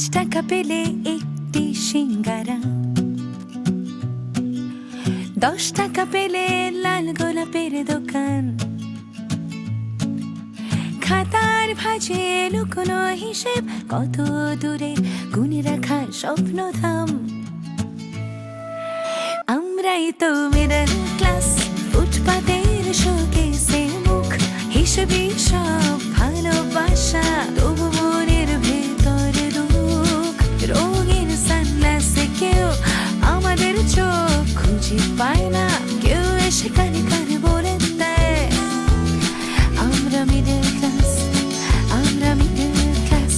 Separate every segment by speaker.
Speaker 1: টাকা পেলে একটি সিঙ্গারা, 10 টাকা পেলে লাল গোলাপের দোকান, খাতার ভাঁজে লুকোনো হিসেব, কত দূরে গুনে রাখা স্বপ্নধাম। আমরাই তো মিডল ক্লাস, ফুটপাতের শোকেসে মুখ, হিসেবে সব ভালোবাসা, তবু মনের ভেতর দুঃখ। রঙের সানগ্লাসে কেউ আমাদের চোখ খুঁজে পায় না, কেউ এসে কানে কানে বলে দেয় আমরা মিডল ক্লাস, আমরা মিডল ক্লাস।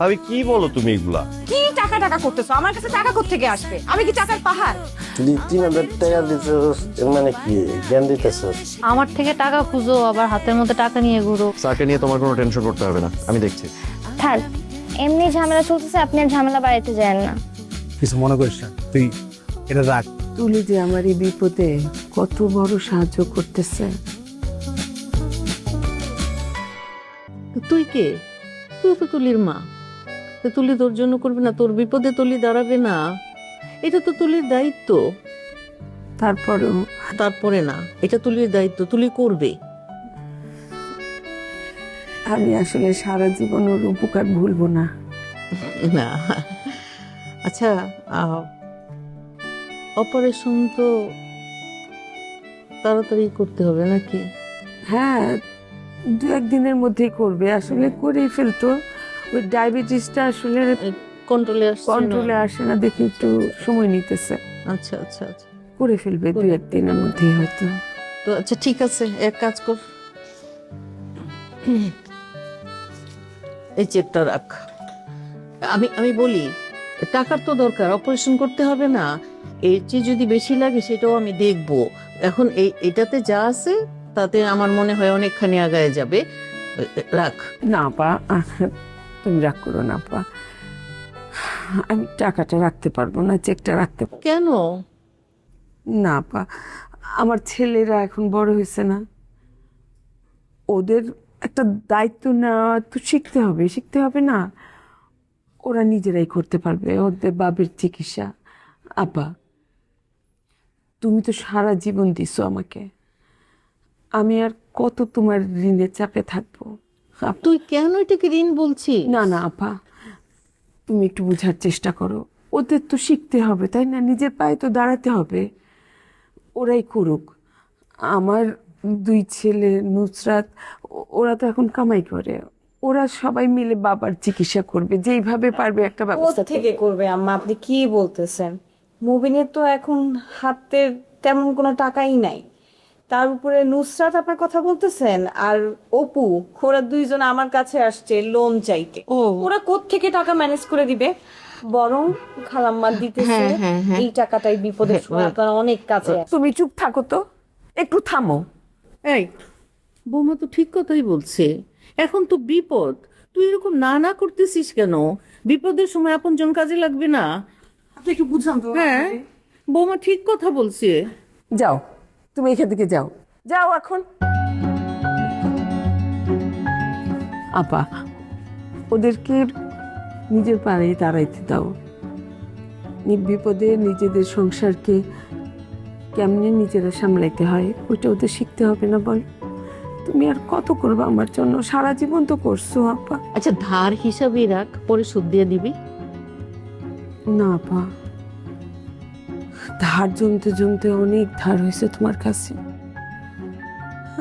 Speaker 2: আমি কি বলো তুমি এগুলা?
Speaker 3: কি টাকা টাকা করতেছো? আমার কাছে টাকা কোত্থেকে আসবে? আমি কি টাকার পাহাড়?
Speaker 4: তুই 3000 টাকা দিতেছস, এর মানে কি জ্ঞান দিতেছস?
Speaker 5: আমার থেকে টাকা খুঁজো, আবার হাতের মধ্যে টাকা নিয়ে ঘুরো।
Speaker 6: স্যারকে নিয়ে তোমার কোনো টেনশন করতে হবে না, আমি দেখছি।
Speaker 7: থাক, এমনি ঝামেলা চলতেছে, আপনি আর ঝামেলা বাড়াইতে যান না।
Speaker 8: কিছু মনে করিস না, তুই এটা রাখ।
Speaker 9: তুলি যে আমার এই বিপদে কত বড় সাহায্য করতেছে।
Speaker 10: তুই কে? তুই তো তুলির মা, তো তুলি তোর জন্য করবে না? তোর বিপদে তুলি দাঁড়াবে না? এটা তো তুলির দায়িত্ব।
Speaker 9: তারপরেও
Speaker 10: তারপরে না, এটা তুলির দায়িত্ব, তুলি করবে।
Speaker 9: আমি আসলে সারা জীবন ওর উপকার ভুলবো না।
Speaker 10: না, আচ্ছা, অপারেশন তো তাড়াতাড়ি করতে হবে নাকি?
Speaker 9: হ্যাঁ, 2-1 দিনের মধ্যেই করবে, আসলে করেই ফেলতো। ওই ডায়াবেটিসটা আসলে কন্ট্রোলে আসে না দেখে একটু সময় নিতেছে।
Speaker 10: আচ্ছা আচ্ছা আচ্ছা,
Speaker 9: করে ফেলবে 2-1 দিনের মধ্যেই হয়তো।
Speaker 10: তো আচ্ছা ঠিক আছে, এক কাজ কর, এই চেকটা রাখ। আমি বলি, টাকার তো দরকার, অপারেশন করতে হবে না? এর চেয়ে যদি বেশি লাগে সেটাও আমি দেখব। এখন এটাতে যা আছে তাতে আমার মনে হয় অনেকখানি আগায় যাবে। রাখ।
Speaker 9: না পা, তুমি রাগ করো না পা, আমি টাকাটা রাখতে পারবো না, চেকটা রাখতে পারবো
Speaker 10: কেন?
Speaker 9: না পা, আমার ছেলেরা এখন বড় হয়েছে না, ওদের একটা দায়িত্ব নেওয়া তো শিখতে হবে না? ওরা নিজেরাই করতে পারবে ওদের বাবের চিকিৎসা। আপা, তুমি তো সারা জীবন দিছো আমাকে, আমি আর কত তোমার ঋণের চাপে থাকবো?
Speaker 10: তুই কেন এটাকে ঋণ বলছিস?
Speaker 9: না না আপা, তুমি একটু বোঝার চেষ্টা করো, ওদের তো শিখতে হবে তাই না? নিজের পায়ে তো দাঁড়াতে হবে, ওরাই করুক। আমার 2 ছেলে নুসরাত, ওরা তো এখন কামাই করে, ওরা সবাই মিলে বাবার চিকিৎসা করবে যেইভাবে পারবে একটা ব্যবস্থা
Speaker 3: থেকে করবে আম্মা? আপনি কি বলতেছেন? মুবিনের তো এখন হাতে তেমন কোনো টাকাই নাই, তার উপরে নুসরাত আপনার কথা বলতেছেন, আর অপু, ওরা 2জন আমার কাছে আসছে লোন চাইতে। ওরা কোত্থেকে টাকা ম্যানেজ করে দিবে? বরং খালাম্মা দিতেছে এই টাকাটাই বিপদের সময় আপনারা অনেক কাছে।
Speaker 9: তুমি চুপ থাকো তো, একটু থামো।
Speaker 10: এই বৌমা তো ঠিক কথাই বলছে, এখন তো বিপদ, তুই এরকম না করতেছিস কেন? বিপদের সময় আপনজন কাজে লাগবে না?
Speaker 9: আপনি একটু বুঝান তো।
Speaker 10: হ্যাঁ, বৌমা ঠিক কথা বলছে।
Speaker 9: যাও, তুমি এখান থেকে যাও, যাও এখন। আপা, ওদেরকে নিজের পায়ে দাঁড়াইতে দাও। বিপদে নিজেদের সংসারকে কেমনে নিজেরা সামলাইতে হয় ওইটা ওদের শিখতে হবে না? বল, তুমি আর কত করবে আমার জন্য? সারা জীবন তো করছো আপা।
Speaker 10: আচ্ছা, ধার হিসাবে রাখ, পরে সুদ দিয়ে দিবি।
Speaker 9: না আপা, ধার জমতে অনেক ধার হয়েছে তোমার কাছে,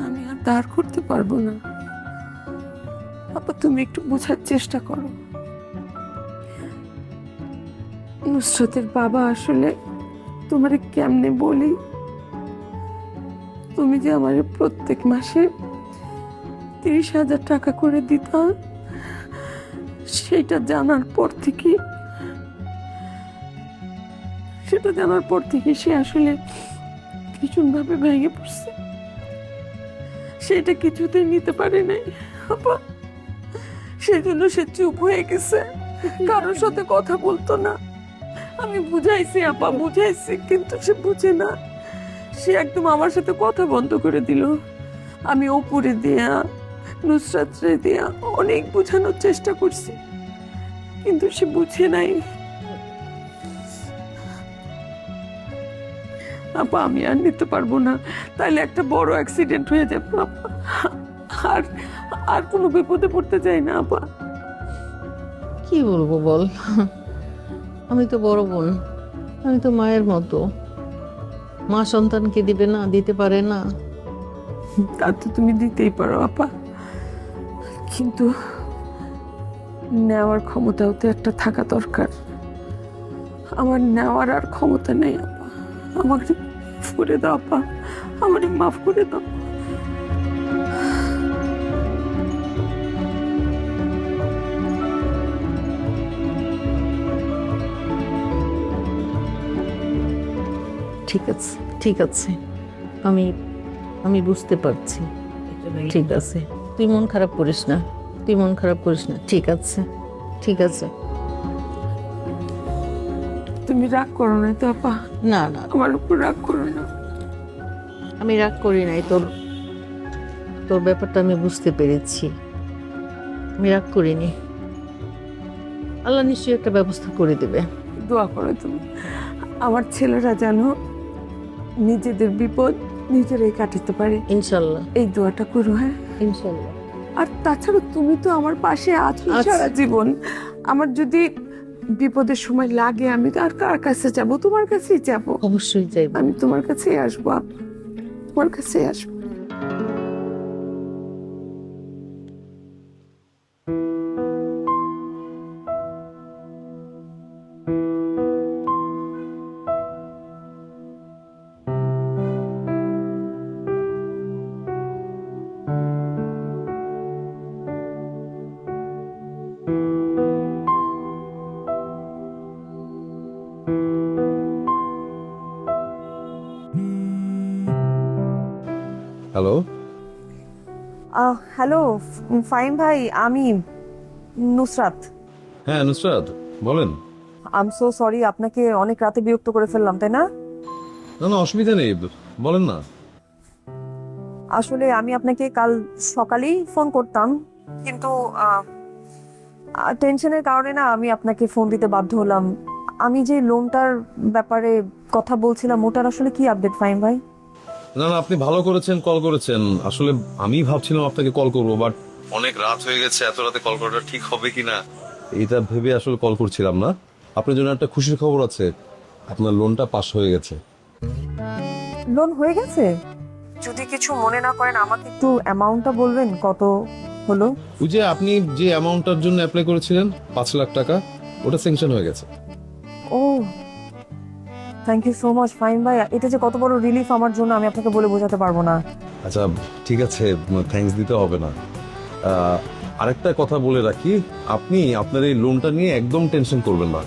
Speaker 9: আমি আর ধার করতে পারবো না। আপা, তুমি একটু বোঝার চেষ্টা করো। নুসরাতের বাবা আসলে তোমারে কেমনে বলি, তুমি যে আমার প্রত্যেক মাসে 30,000 টাকা করে দিতা, সেটা জানার পর থেকে সে আসলে ভীষণভাবে ভেঙে পড়ছে। সেটা কিছুতেই নিতে পারে নাই আপা, সেজন্য সে চুপ হয়ে গেছে, কারোর সাথে কথা বলতো না। আমি বুঝাইছি আপা, বুঝাইছি, কিন্তু সে বুঝে না। সে একদম আমার সাথে কথা বন্ধ করে দিল। আমি ওপরে দিয়া নুসরাত রে দিয়া অনেক বোঝানোর চেষ্টা করছি, কিন্তু সে বুঝে নাই। আপা আমি আর নিতে পারবো না, তাইলে একটা বড় অ্যাক্সিডেন্ট হয়ে যাবে আপা। আর আর কোনো বিপদে পড়তে চাই না আপা।
Speaker 10: কি বলবো বল, আমি তো বড় বোন, আমি তো মায়ের মতো। মা সন্তানকে দিবে না, দিতে পারে না?
Speaker 9: তা তো তুমি দিতেই পারো আপা, কিন্তু নেওয়ার ক্ষমতাও তো একটা থাকা দরকার। আমার নেওয়ার আর ক্ষমতা নেই আপা, আমাকে মাফ করে দাও আপা, আমাকে মাফ করে দাও।
Speaker 10: ঠিক আছে, ঠিক আছে, আমি আমি বুঝতে পারছি। ঠিক আছে, তুই মন খারাপ করিস না, তুই মন খারাপ করিস না। ঠিক আছে, ঠিক আছে।
Speaker 9: তুমি রাগ করো না তো আপা?
Speaker 10: না না,
Speaker 9: আমার উপর রাগ করো না।
Speaker 10: আমি রাগ করি নাই। তোর তোর ব্যাপারটা আমি বুঝতে পেরেছি, আমি রাগ করিনি। আল্লাহ নিশ্চয়ই একটা ব্যবস্থা করে দেবে।
Speaker 9: দোয়া করো তুমি, আমার ছেলেরা যেন নিজেদের বিপদ নিজেরাই কাটাতে পারে।
Speaker 10: ইনশাল্লাহ,
Speaker 9: এই দোয়াটা করো। হ্যাঁ
Speaker 10: ইনশাল্লাহ।
Speaker 9: আর তাছাড়া তুমি তো আমার পাশে আছো
Speaker 10: আচ্ছা।
Speaker 9: সারা জীবন। আমার যদি বিপদের সময় লাগে আমি তো আর কার কাছে যাব? তোমার কাছেই যাব।
Speaker 10: অবশ্যই যাইব।
Speaker 9: আমি তোমার কাছেই আসবো আপা, তোমার কাছেই আসবো।
Speaker 2: হ্যালো,
Speaker 3: হ্যালো ফাইন ভাই, আমি নুসরাত।
Speaker 2: হ্যাঁ নুসরাত বলেন।
Speaker 3: আই এম সো সরি, আপনাকে অনেক রাতে বিরক্ত করে ফেললাম, তাই না?
Speaker 2: না না, অসুবিধা নেই, বলেন না।
Speaker 3: আসলে আমি আপনাকে কাল সকালেই ফোন করতাম, কিন্তু টেনশনের কারণে না আমি আপনাকে ফোন দিতে বাধ্য হলাম। আমি যে লোনটার ব্যাপারে কথা বলছিলাম, ওটার আসলে কি আপডেট ফাইন ভাই?
Speaker 2: না না, আপনি ভালো করেছেন কল করেছেন। আসলে আমি ভাবছিলাম আপনাকে কল করবো, বাট অনেক রাত হয়ে গেছে, এত রাতে কল করাটা ঠিক হবে কিনা এটা ভেবে আসলে কল করছিলাম না। আপনার জন্য একটা খুশির খবর আছে, আপনার লোনটা পাস হয়ে গেছে।
Speaker 3: লোন হয়ে গেছে? যদি কিছু মনে না করেন আমাকে একটু অ্যামাউন্টটা বলবেন, কত হলো?
Speaker 2: ওই যে আপনি যে অ্যামাউন্টটার জন্য অ্যাপ্লাই করেছিলেন 5 লাখ টাকা, ওটা স্যাংশন হয়ে গেছে।
Speaker 3: ও thank you so much fine ভাই, এটা যে কত বড় রিলিফ আমার জন্য আমি আপনাকে বলে বোঝাতে পারবো না।
Speaker 2: আচ্ছা ঠিক আছে, থ্যাঙ্কস দিতে হবে না। আরেকটা কথা বলে রাখি, আপনি আপনার এই লোনটা নিয়ে একদম টেনশন করবেন না।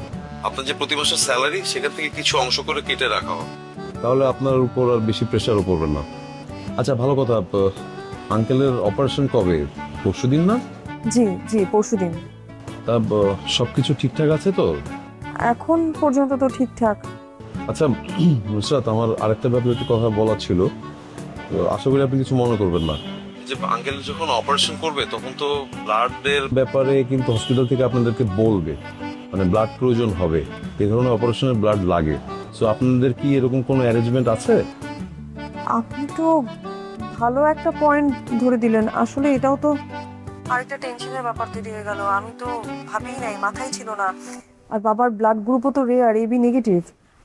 Speaker 2: আপনার যে প্রতি মাসের স্যালারি সেখান থেকে কিছু অংশ করে কেটে রাখা হবে, তাহলে আপনার উপর আর বেশি প্রেশারও পড়বে না। আচ্ছা ভালো কথা, আঙ্কেলের অপারেশন কবে? পরশুদিন না?
Speaker 3: জি জি, পরশুদিন।
Speaker 2: তা সবকিছু ঠিকঠাক আছে তো?
Speaker 3: এখন পর্যন্ত তো ঠিকঠাক।
Speaker 2: আচ্ছা নুসরাত, আমার আরেকটা ব্যাপারে একটু কথা বলা ছিল, তো আশা করি আপনি কিছু মনে করবেন না। যে আঙ্কেল যখন অপারেশন করবে তখন তো ব্লাডের ব্যাপারে কিন্তু হসপিটাল থেকে আপনাদেরকে বলবে, মানে ব্লাড প্রয়োজন হবে, এই ধরনের অপারেশনের ব্লাড লাগে। সো আপনাদের কি এরকম কোনো অ্যারেঞ্জমেন্ট আছে?
Speaker 3: আপনি তো ভালো একটা পয়েন্ট ধরে দিলেন, আসলে এটাও তো আরেকটা টেনশনের ব্যাপার তৈরি হয়ে গেল। আমি তো ভাবিই নাই, মাথায় ছিল না। আর বাবার ব্লাড গ্রুপও তো রেয়ার, এবি নেগেটিভ।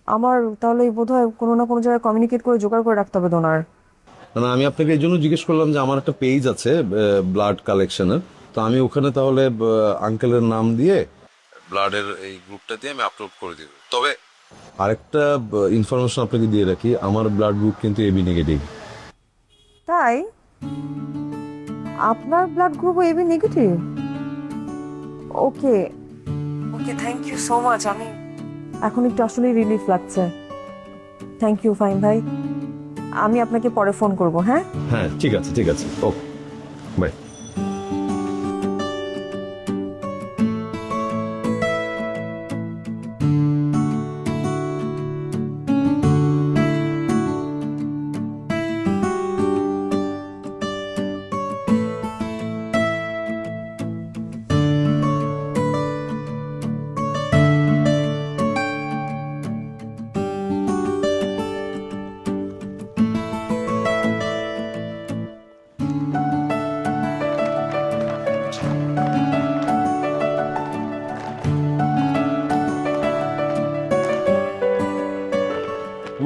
Speaker 3: আমার তাহলে বোধহয় কোনো না কোনো জায়গায় কমিউনিকেট করে জোগাড় করে রাখতে হবে ডোনার।
Speaker 2: না আমি আপনাকে এই জন্য জিজ্ঞেস করলাম যে আমার একটা পেজ আছে ব্লাড কালেকশনের, তো আমি ওখানে তাহলে আঙ্কেলের নাম দিয়ে ব্লাডের এই গ্রুপটা দিয়ে আমি আপলোড করে দিব। তবে আরেকটা ইনফরমেশন আপনাকে দিয়ে রাখি, আমার ব্লাড গ্রুপ কিন্তু এবি নেগেটিভ।
Speaker 3: তাই? আপনার ব্লাড গ্রুপও AB negative? Okay okay, thank you so much. আমি এখন একটু আসলেই রিলিফ লাগছে। থ্যাংক ইউ ফাইন ভাই, আমি আপনাকে পরে ফোন করব। হ্যাঁ
Speaker 2: হ্যাঁ ঠিক আছে, ঠিক আছে, ওকে বাই।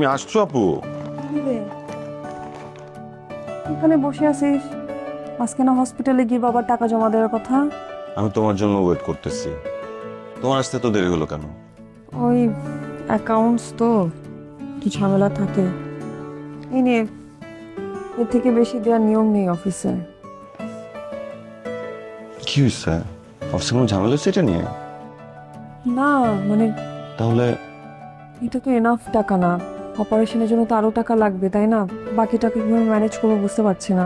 Speaker 6: তুমি আসছো আপু?
Speaker 9: এখানে বসে আছিস, আজকে না হসপিটালে গিয়ে বাবার টাকা জমা দেওয়ার কথা।
Speaker 6: আমি তোমার জন্য ওয়েট করতেছি। তোমার আসতে তো দেরি হলো কেন?
Speaker 9: ওই অ্যাকাউন্টস তো কি ঝামেলা থাকে, এই নিয়ে এর থেকে বেশি দেওয়ার নিয়ম নেই অফিসে।
Speaker 6: কি হয়েছে? অফিসে কোনো ঝামেলা হচ্ছে এটা নিয়ে?
Speaker 9: না মানে
Speaker 6: তাহলে
Speaker 9: এটা তো এনাফ টাকা না, অপারেশনের জন্য তো আরো টাকা লাগবে, তাই না? বাকি টাকা কিভাবে ম্যানেজ করবো বুঝতে পারছি না।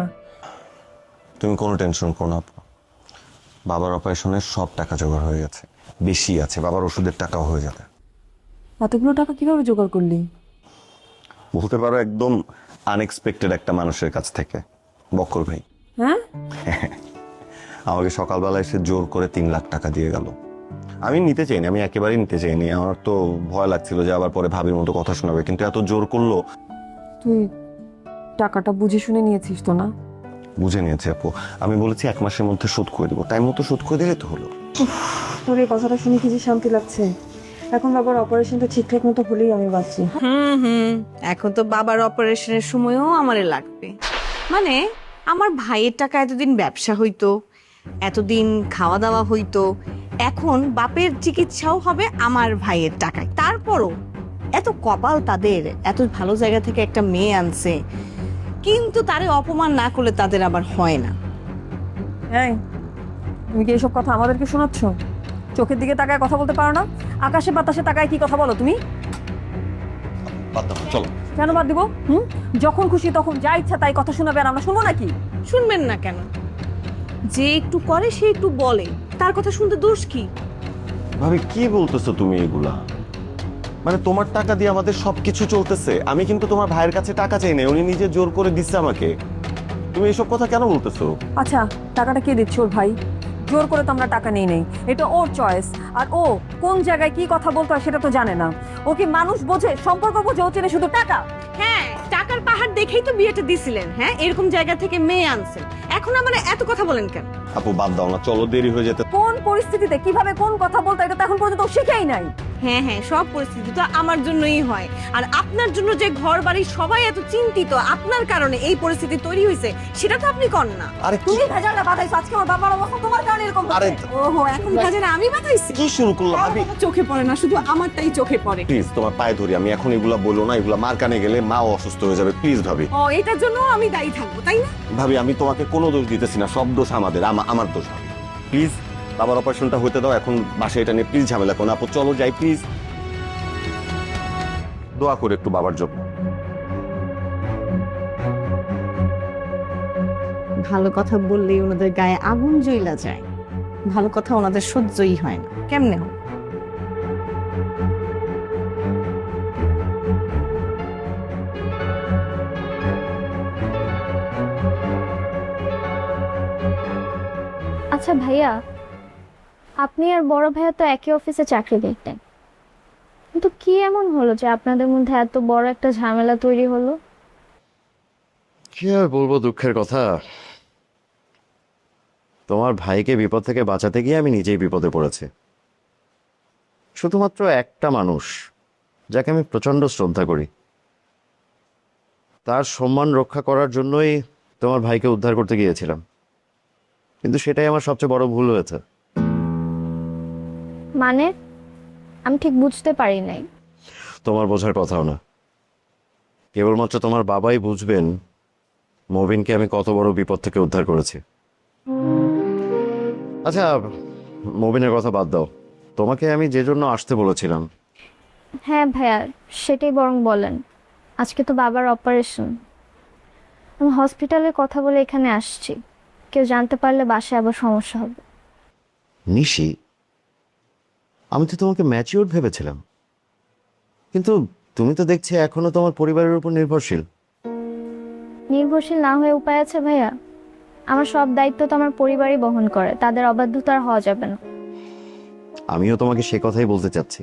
Speaker 6: তুমি কোনো টেনশন করো না আপু। বাবার অপারেশনের সব টাকা জোগাড় হয়ে গেছে, বেশি আছে, বাবার ওষুধের টাকাও হয়ে যাবে।
Speaker 9: এতগুলো টাকা কিভাবে জোগাড় করলি?
Speaker 6: বলতে পারো একদম আনএক্সপেক্টেড একটা মানুষের কাছ থেকে, বক্কর ভাই।
Speaker 9: হ্যাঁ,
Speaker 6: আমাকে সকালবেলা এসে জোর করে 3 লাখ টাকা দিয়ে গেল। আমি নিতে চাইনি, আমি একেবারেই নিতে চাইনি। আমার তো ভয় লাগছিল যে আবার পরে ভাবির মতো কথা শোনাবে, কিন্তু এত জোর করলো।
Speaker 9: তুই টাকাটা বুঝে শুনে নিয়েছিস তো না?
Speaker 6: বুঝে নিয়েছি আপু। আমি বলেছি 1 মাসের মধ্যে শোধ করে দেবো, টাইম মতো শোধ করে দিলে তো হলো।
Speaker 9: তোর এই কথাটা শুনে কি যে শান্তি লাগছে। এখন বাবার অপারেশনটা ঠিকঠাক মতো হলেই আমি বাঁচি।
Speaker 3: এখন তো বাবার অপারেশনের সময়ও আমারে লাগবে। মানে আমার ভাইয়ের টাকা এতদিন ব্যবসা হইতো, এতদিন খাওয়া দাওয়া হইতো, এখন বাপের চিকিৎসাও হবে আমার ভাইয়ের টাকায়। তারপরও এত কপাল তাদের, এত ভালো জায়গা থেকে একটা মেয়ে আনছে, কিন্তু তারে অপমান না করলে তাদের আবার হয় না।
Speaker 9: হ্যাঁ, তুমি কি এসব কথা আমাদেরকে শোনাচ্ছ? চোখের দিকে তাকায় কথা বলতে পারো না? আকাশে বাতাসে তাকায় কি কথা বলো তুমি?
Speaker 6: চলো।
Speaker 9: কেন বাদ দিব? যখন খুশি তখন যা ইচ্ছা তাই কথা শোনাবে, আর আমরা শুনবো নাকি?
Speaker 3: শুনবেন না কেন? যে একটু করে সে একটু বলে, তার কথা শুনতে দোষ কি?
Speaker 6: ভাবি কি বলতেছো তুমি এগুলা? মানে তোমার টাকা দিয়ে আমাদের সবকিছু চলতেছে। আমি কিন্তু তোমার ভাইয়ের কাছে টাকা চাই না, উনি নিজে জোর করে দিচ্ছে আমাকে। তুমি এসব কথা কেন বলতেছো?
Speaker 9: আচ্ছা, টাকাটা কে দিচ্ছে? ওর ভাই। জোর করে তো আমরা টাকা নেই, এটা ওর চয়েস। আর ও কোন জায়গায় কি কথা বলতে হয় সেটা তো জানে না। ও কি মানুষ বোঝে, সম্পর্ক বোঝে? ও চেনে শুধু টাকা।
Speaker 3: হ্যাঁ, টাকার পাহাড় দেখেই তো বিয়েটা দিছিলেন। হ্যাঁ, এরকম জায়গা থেকে মেয়ে আনছেন, এখন মানে এত কথা বলেন কেন?
Speaker 6: আপু বাদ দাও না, চলো, দেরি হয়ে যেতে।
Speaker 9: কোন পরিস্থিতিতে কিভাবে কোন কথা বলতে হয় এটা তো এখন পর্যন্ত ও শিখেই নাই।
Speaker 3: হ্যাঁ হ্যাঁ, সব পরিস্থিতি তো আমার জন্যই হয়। আর আপনার জন্য যে ঘর বাড়ি সবাই এত চিন্তিত, আপনার কারণে এই পরিস্থিতি তৈরি হয়েছে, সেটা তো আপনি করেন না।
Speaker 6: আরে
Speaker 9: তুমি ভেজালটা বাঁধাইছো, আজকে আমার বাবার অবস্থা তোমার কারণে এরকম
Speaker 6: আরে
Speaker 9: হচ্ছে।
Speaker 3: ওহো, এখন কাজে না আমি বাতাইছি?
Speaker 6: কি শুরু করলো ভাবি?
Speaker 3: চোখে পড়ে না, শুধু আমারটাই চোখে পড়ে।
Speaker 6: প্লিজ তোমার পায়ে ধরি, আমি এখন এগুলা বললো না, এগুলা মার কানে গেলে মাও অসুস্থ হয়ে যাবে। প্লিজ ভাবি।
Speaker 3: ও, এটার জন্য আমি দায়ী থাকবো, তাই না?
Speaker 6: ভাবি আমি তোমাকে কোনো দোষ দিতেছি না, সব দোষ আমাদের, আমার দোষ। ভাবি প্লিজ, বাবার অপারেশনটা হতে দাও, এখন বাসায় এটা নিয়ে প্লিজ ঝামেলা করো না। আপু চলো যাই প্লিজ। দোয়া করে একটু বাবার জন্য।
Speaker 3: ভালো কথা বললেই ওনাদের গায়ে আগুন জ্বলা যায়, ভালো কথা ওনাদের সহ্যই হয় না। কেমনে হয়?
Speaker 7: আচ্ছা ভাইয়া, আপনি আর বড় ভাইয়া তো একই অফিসে চাকরি দেখতেন, কিন্তু কি এমন হলো যে আপনাদের মধ্যে এত বড় একটা ঝামেলা তৈরি হলো?
Speaker 6: কি আর বলবো, দুঃখের কথা। তোমার ভাইকে বিপদ থেকে বাঁচাতে গিয়ে আমি নিজেই বিপদে পড়েছি। শুধুমাত্র একটা মানুষ যাকে আমি প্রচন্ড শ্রদ্ধা করি, তার সম্মান রক্ষা করার জন্যই তোমার ভাইকে উদ্ধার করতে গিয়েছিলাম, কিন্তু সেটাই আমার সবচেয়ে বড় ভুল হয়েছে।
Speaker 7: মানে আমি ঠিক বুঝতে পারি নাই।
Speaker 6: তোমার বোঝার কথাও না, কেবলমাত্র তোমার বাবাই বুঝবেন মবিনকে আমি কত বড় বিপদ থেকে উদ্ধার করেছি। আচ্ছা, মবিনের কথা বাদ দাও, তোমাকে আমি যে জন্য আসতে বলেছিলাম।
Speaker 7: হ্যাঁ ভাইয়া, সেটাই বরং বলেন। আজকে তো বাবার অপারেশন, আমি হসপিটালের কথা বলে এখানে আসছি। কেউ জানতে পারলে বাসায় আবার সমস্যা হবে।
Speaker 6: নিশি, আমি তো তোমাকে ম্যাচিওর ভেবেছিলাম, কিন্তু তুমি তো দেখছি এখনো তোমার পরিবারের উপর নির্ভরশীল।
Speaker 7: নির্ভরশীল না হয়ে উপায় আছে ভাইয়া? আমার সব দায়িত্ব তো আমার পরিবারই বহন করে, তাদের অবাধ্যতা আর হওয়া যাবে না।
Speaker 6: আমিও তোমাকে সে কথাই বলতে চাচ্ছি।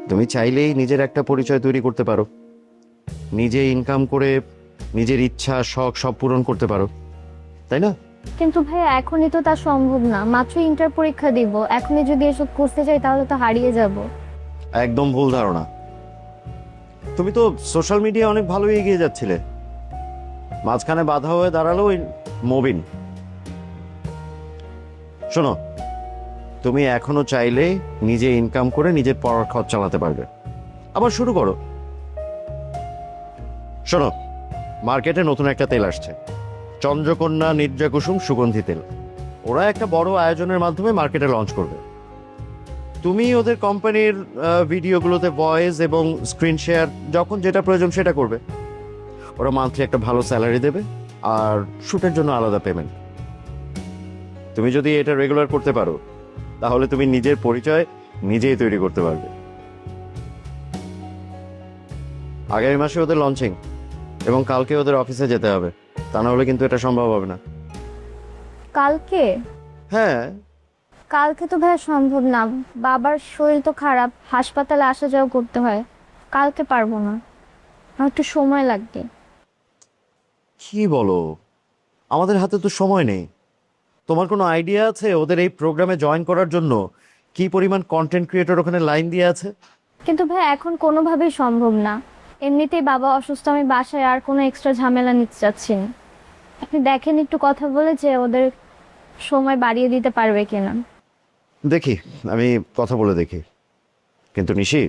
Speaker 6: তুমি চাইলেই নিজের একটা পরিচয় তৈরি করতে পারো, নিজে ইনকাম করে নিজের ইচ্ছা শখ সব পূরণ করতে পারো, তাই না?
Speaker 7: কিন্তু ভাইয়া এখনই তো তা সম্ভব না, মাত্র ইন্টার পরীক্ষা দিব। এখনই যদি এসব করতে চাই তাহলে তো হারিয়ে যাব।
Speaker 6: একদম ভুল ধারণা। তুমি তো সোশ্যাল মিডিয়া অনেক ভালোই এগিয়ে যাচ্ছিলে, মাঝখানে বাধা হয়ে দাঁড়ালো ওই মবিন। শোনো, তুমি এখনো চাইলে নিজে ইনকাম করে নিজের পড়ার খরচ চালাতে পারবে, আবার শুরু করো। শোনো, মার্কেটে নতুন একটা তেল আসছে, চন্দ্রকন্যা নির্জা কুসুম সুগন্ধি তেল। ওরা একটা বড় আয়োজনের মাধ্যমে মার্কেটে লঞ্চ করবে। তুমি ওদের কোম্পানির ভিডিওগুলোতে ভয়েস এবং স্ক্রিন শেয়ার, যখন যেটা প্রয়োজন সেটা করবে। ওরা মান্থলি একটা ভালো স্যালারি দেবে আর শ্যুটের জন্য আলাদা পেমেন্ট। তুমি যদি এটা রেগুলার করতে পারো তাহলে তুমি নিজের পরিচয় নিজেই তৈরি করতে পারবে। আগামী মাসে ওদের লঞ্চিং এবং কালকে ওদের অফিসে যেতে হবে, তা না হলে কিন্তু এটা সম্ভব হবে না।
Speaker 7: কালকে?
Speaker 6: হ্যাঁ,
Speaker 7: কালকে তো ভাইয়া সম্ভব না, বাবার শরীর তো খারাপ, হাসপাতালে আসা যাওয়া করতে হয়। কালকে পারবো না, আমার একটু সময় লাগবে।
Speaker 6: কি বলো, আমাদের হাতে তো সময় নেই। তোমার কোনো আইডিয়া আছে ওদের এই প্রোগ্রামে জয়েন করার জন্য কি পরিমাণ কন্টেন্ট ক্রিয়েটর ওখানে লাইন দিয়ে আছে?
Speaker 7: কিন্তু ভাই এখন কোনোভাবেই সম্ভব না, এমনিতেই বাবা অসুস্থ, আমি বাসায় আর কোনো এক্সট্রা ঝামেলা নিতে চাচ্ছি না। আপনি দেখেন একটু কথা বলে যে ওদের সময় বাড়িয়ে দিতে পারবে কিনা।
Speaker 6: দেখি, আমি কথা বলে দেখি। কিন্তু নিশি,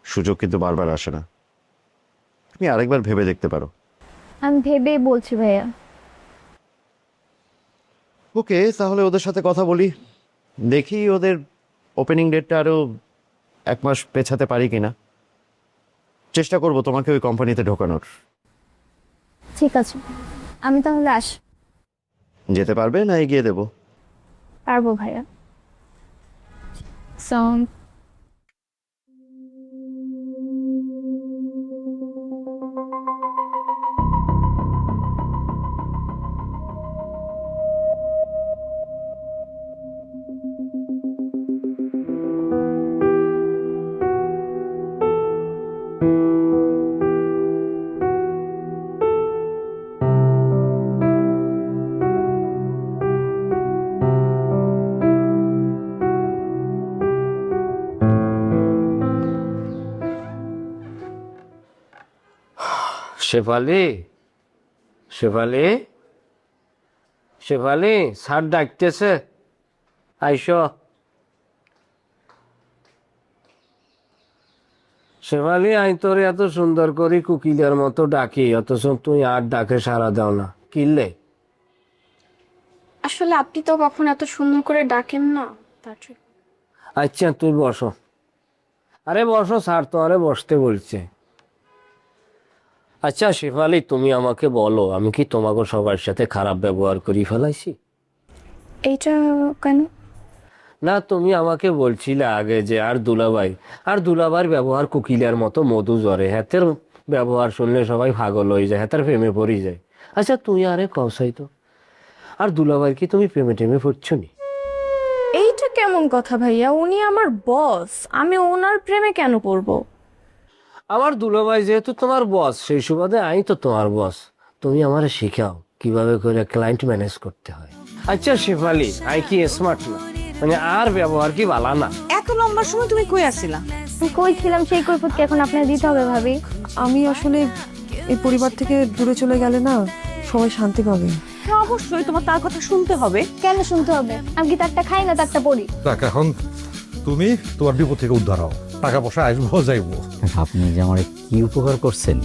Speaker 6: সুযোগ কিন্তু বারবার আসে না, তুমি আরেকবার ভেবে দেখতে পারো।
Speaker 7: আমি ভেবেই বলছি ভাইয়া।
Speaker 6: ওকে, তাহলে ওদের সাথে কথা বলি, দেখি ওদের ওপেনিং ডেটটা আরও 1 মাস পেছাতে পারি কিনা। চেষ্টা করব তোমাকে ওই কোম্পানিতে ঢোকানোর।
Speaker 7: ঠিক আছে, আমি তাহলে আসি।
Speaker 6: যেতে পারবে না এগিয়ে দেবো?
Speaker 7: পারবো ভাইয়া।
Speaker 4: শেফালি, শেফালি, শেফালি, স্যার ডাকতেছে, আইসো। শেফালি, আই তোর এত সুন্দর করে কুকিলের মতো ডাকি, অথচ তুই আর ডাকে সারা দাও না, কিনলে?
Speaker 11: আসলে আপনি তো কখন এত সুন্দর করে ডাকেন না, তার জন্য।
Speaker 4: আচ্ছা, তুই বসো। আরে বসো, স্যার তো আরে বসতে বলছে। আচ্ছা শেফালি, তুমি আমাকে বলো, আমি কি তোমাকে সবার সাথে খারাপ ব্যবহার করি ফেলাইছি?
Speaker 11: এইটা কেন?
Speaker 4: না, তুমি আমাকে বলছিলে আগে যে আর দুলাভাইয়ের ব্যবহার কুকিলের মতো মধু জ্বরে, হাতের ব্যবহার শুনলে সবাই পাগল হয়ে যায়, হাতের প্রেমে পড়ে যায়। আচ্ছা তুই আরে কসাই তো, আর দুলাভাইয়ের কি তুমি প্রেমে টেমে পড়ছো নি?
Speaker 11: এইটা কেমন কথা ভাইয়া? উনি আমার বস, আমি ওনার প্রেমে কেন পড়বো?
Speaker 4: আমার দুলাভাই যেহেতু তোমার বস, সেই সুবাদে আমি তো তোমার বস, তুমি আমারে শিখাও কিভাবে করে ক্লায়েন্ট ম্যানেজ করতে হয়। আচ্ছা শেফালি, আই কি স্মার্ট না? মানে আর ব্যবহার কি ভালো না?
Speaker 3: এত লম্বা সময় তুমি কই আছিলা?
Speaker 7: আমি কই ছিলাম সেই কৈফিয়ত কি এখন আপনার দিতে হবে ভাবি?
Speaker 9: আমি আসলে এই পরিবার থেকে দূরে চলে গেলে না সবাই শান্তি পাবে।
Speaker 3: হ্যাঁ অবশ্যই, তোমার তার কথা শুনতে হবে।
Speaker 7: কেন শুনতে হবে? আমি কি তারটা খাই না তারটা পড়ি?
Speaker 8: দেখ, এখন তুমি তোমার বিপদ থেকে উদ্ধার হও, টাকা পয়সা আসবো যাইবো।
Speaker 12: আপনি যে আমার কি উপকার করছেন